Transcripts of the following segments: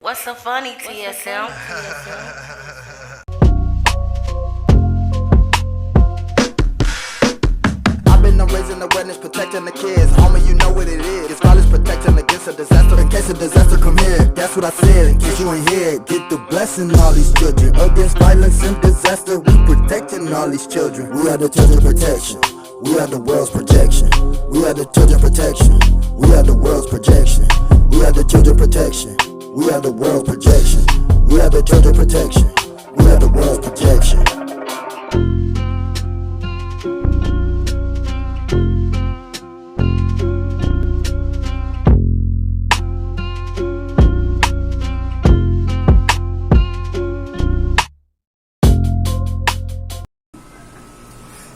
What's so funny, TSM? I've been raising awareness, protecting the kids. Homie, you know what it is. It's college protecting against a disaster. In case a disaster come here, that's what I said. In case you ain't here, get the blessing all these children. Against violence and disaster, we protecting all these children. We are the children protection. We are the world's protection. We are the children protection. We are the world's projection. We are the children protection. We are the world's projection. We are the children protection. We are the world's projection.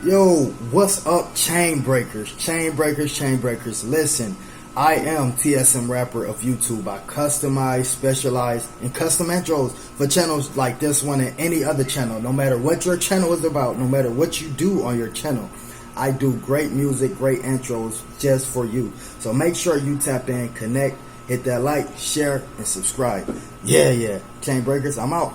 Yo, what's up, chain breakers? Chain breakers, chain breakers. Listen, I am TSM Rapper of YouTube. I customize, specialize in custom intros for channels like this one and any other channel. No matter what your channel is about, no matter what you do on your channel, I do great music, great intros just for you. So make sure you tap in, connect, hit that like, share, and subscribe. Yeah. Chain breakers, I'm out.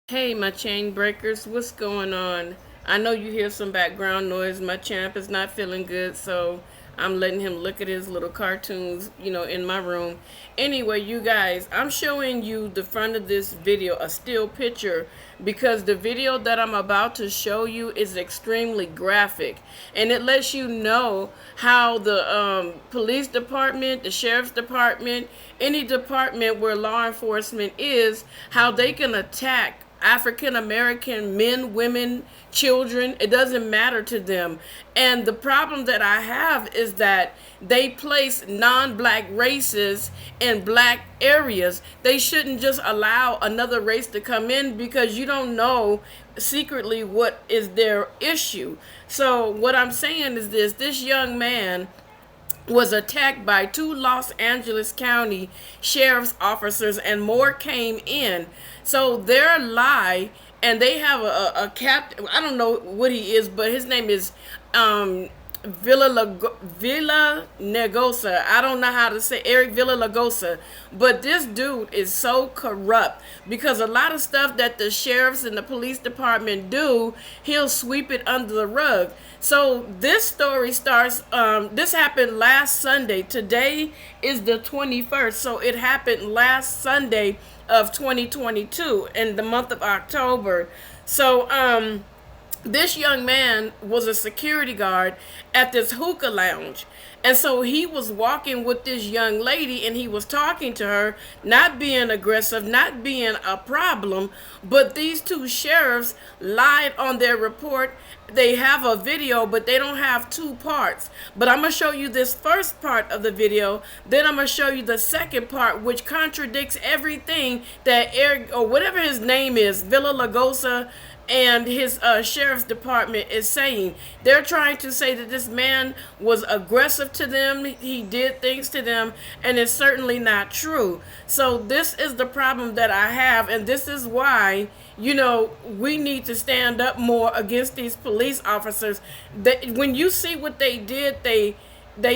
Hey, my chain breakers, what's going on? I know you hear some background noise. My champ is not feeling good, so I'm letting him look at his little cartoons, in my room. Anyway, you guys, I'm showing you the front of this video, a still picture, because the video that I'm about to show you is extremely graphic, and it lets you know how the police department, the sheriff's department, any department where law enforcement is, how they can attack African American men, women, children. It doesn't matter to them. And the problem that I have is that they place non-black races in black areas. They shouldn't just allow another race to come in, because you don't know secretly what is their issue. So what I'm saying is this young man was attacked by 2 Los Angeles County sheriff's officers, and more came in. So their lie, and they have a captain, I don't know what he is, but his name is Villalobos. I don't know how to say Eric Villalobos, but this dude is so corrupt, because a lot of stuff that the sheriffs and the police department do, he'll sweep it under the rug. So this story starts, this happened last Sunday. Today is the 21st, so it happened last Sunday of 2022 in the month of October. So this young man was a security guard at this hookah lounge. And so he was walking with this young lady, and he was talking to her, not being aggressive, not being a problem. But these 2 sheriffs lied on their report. They have a video, but they don't have 2 parts. But I'm going to show you this first part of the video. Then I'm going to show you the second part, which contradicts everything that Eric, or whatever his name is, Villalobos, and his sheriff's department is saying. They're trying to say that this man was aggressive to them, he did things to them, and it's certainly not true. So this is the problem that I have, and this is why we need to stand up more against these police officers. When you see what they did, they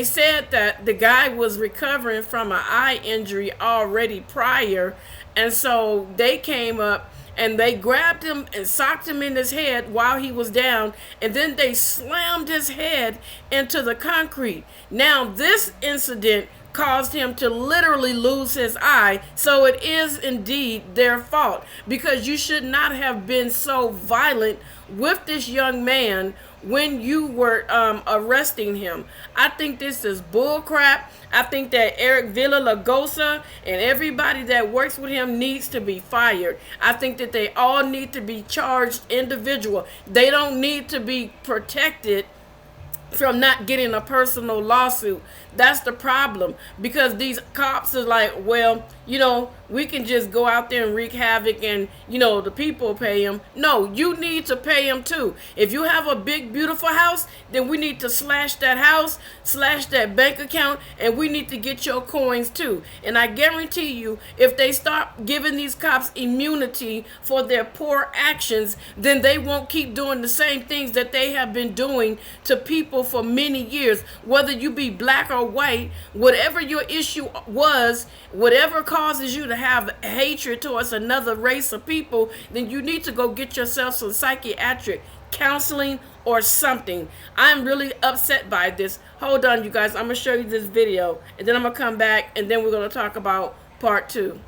said that the guy was recovering from an eye injury already prior, and so they came up and they grabbed him and socked him in his head while he was down, and then they slammed his head into the concrete. Now this incident caused him to literally lose his eye, so it is indeed their fault, because you should not have been so violent with this young man when you were arresting him. I think this is bull crap. I think that Eric Villalobos and everybody that works with him needs to be fired. I think that they all need to be charged individual. They don't need to be protected from not getting a personal lawsuit. That's the problem, because these cops are like, well, we can just go out there and wreak havoc, and the people pay them. No, you need to pay them too. If you have a big beautiful house, then we need to slash that house, slash that bank account, and we need to get your coins too. And I guarantee you, if they start giving these cops immunity for their poor actions, then they won't keep doing the same things that they have been doing to people for many years, whether you be black or white, whatever your issue was, whatever causes you to have hatred towards another race of people, then you need to go get yourself some psychiatric counseling or something. I'm really upset by this. Hold on, you guys. I'm going to show you this video, and then I'm going to come back, and then we're going to talk about part 2.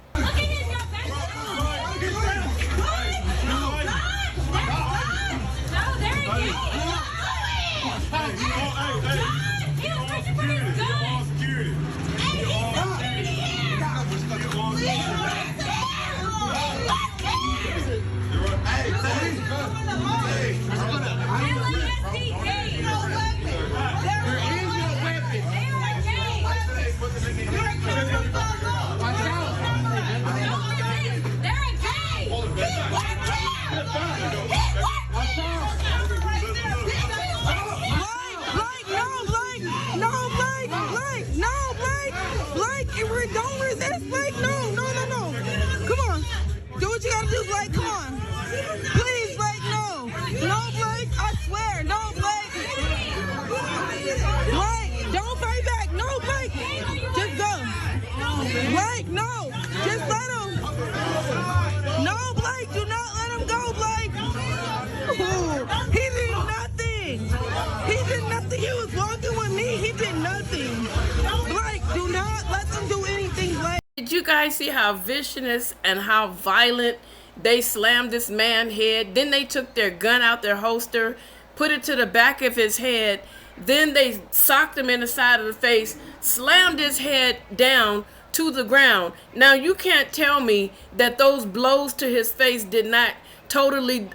Did you guys see how vicious and how violent they slammed this man's head? Then they took their gun out their holster, put it to the back of his head. Then they socked him in the side of the face, slammed his head down to the ground. Now you can't tell me that those blows to his face did not totally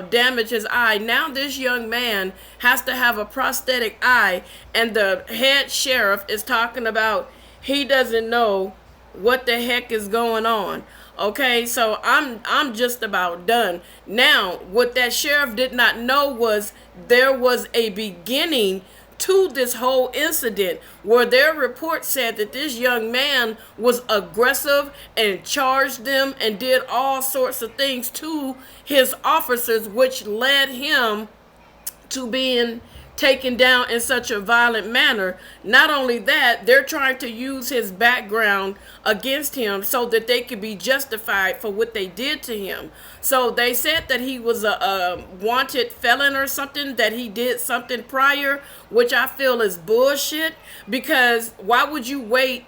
damage his eye. Now this young man has to have a prosthetic eye, and the head sheriff is talking about he doesn't know what the heck is going on. Okay, so I'm just about done. Now, what that sheriff did not know was there was a beginning to this whole incident, where their report said that this young man was aggressive and charged them and did all sorts of things to his officers, which led him to being taken down in such a violent manner. Not only that, they're trying to use his background against him so that they could be justified for what they did to him. So they said that he was a wanted felon or something, that he did something prior, which I feel is bullshit, because why would you wait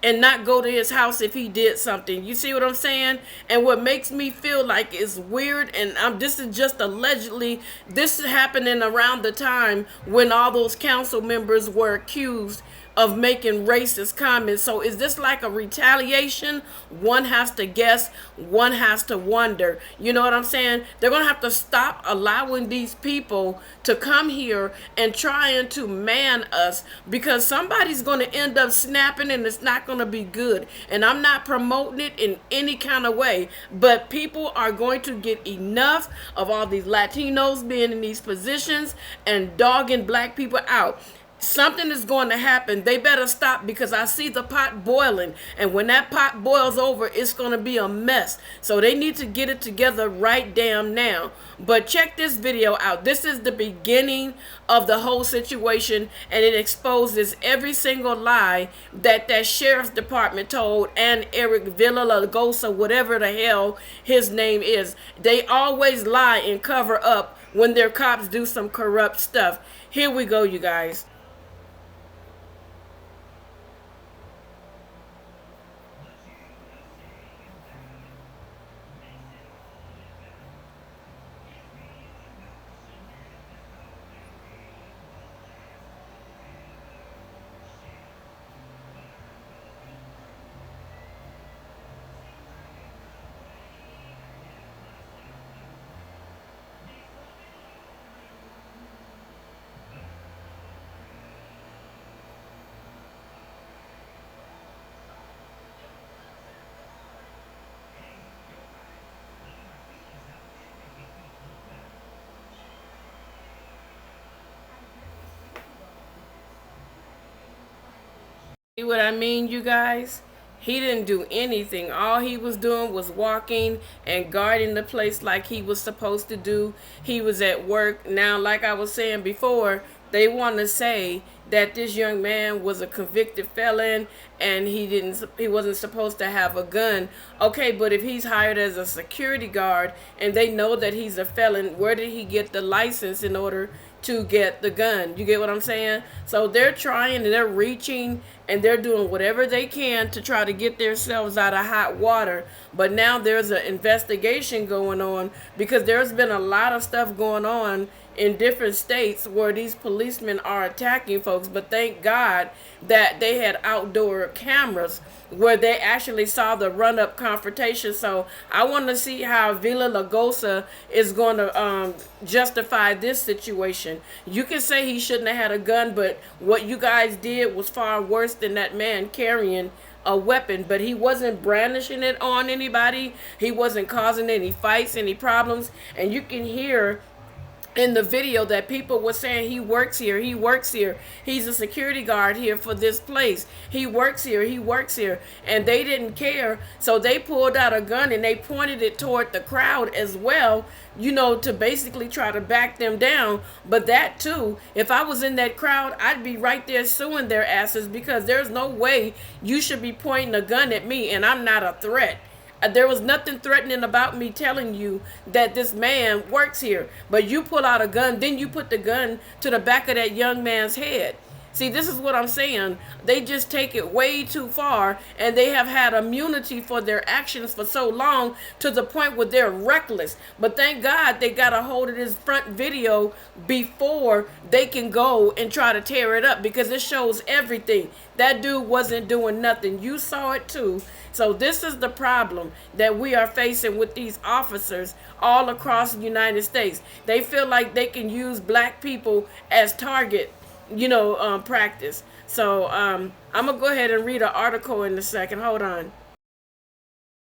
and not go to his house if he did something? You see what I'm saying? And what makes me feel like it's weird, and this is just allegedly, this is happening around the time when all those council members were accused of making racist comments. So is this like a retaliation? One has to guess, one has to wonder. You know what I'm saying? They're going to have to stop allowing these people to come here and trying to man us, because somebody's going to end up snapping and it's not going to be good. And I'm not promoting it in any kind of way, but people are going to get enough of all these Latinos being in these positions and dogging black people out. Something is going to happen. They better stop, because I see the pot boiling, and when that pot boils over, it's going to be a mess. So they need to get it together right damn now. But check this video out. This is the beginning of the whole situation, and it exposes every single lie that sheriff's department told, and Eric Villalobos, whatever the hell his name is. They always lie and cover up when their cops do some corrupt stuff. Here we go, you guys. See what I mean, you guys? He didn't do anything. All he was doing was walking and guarding the place like he was supposed to do. He was at work. Now, like I was saying before, they want to say that this young man was a convicted felon and he wasn't supposed to have a gun. Okay, but if he's hired as a security guard and they know that he's a felon, where did he get the license in order to get the gun? You get what I'm saying? So they're trying and they're reaching and they're doing whatever they can to try to get themselves out of hot water. But now there's an investigation going on because there's been a lot of stuff going on in different states where these policemen are attacking folks. But thank God that they had outdoor cameras where they actually saw the run-up confrontation. So I want to see how Villalobos is going to justify this situation. You can say he shouldn't have had a gun, but what you guys did was far worse than that man carrying a weapon. But he wasn't brandishing it on anybody. He wasn't causing any fights, any problems. And you can hear in the video that people were saying he works here, he's a security guard here for this place, he works here, and they didn't care. So they pulled out a gun and they pointed it toward the crowd as well, you know, to basically try to back them down. But that too, if I was in that crowd, I'd be right there suing their asses, because there's no way you should be pointing a gun at me and I'm not a threat. There was nothing threatening about me telling you that this man works here. But you pull out a gun, then you put the gun to the back of that young man's head. See, this is what I'm saying. They just take it way too far, and they have had immunity for their actions for so long to the point where they're reckless. But thank God they got a hold of this front video before they can go and try to tear it up, because it shows everything. That dude wasn't doing nothing. You saw it too. So this is the problem that we are facing with these officers all across the United States. They feel like they can use black people as target, you know, practice. So I'm going to go ahead and read an article in a second. Hold on.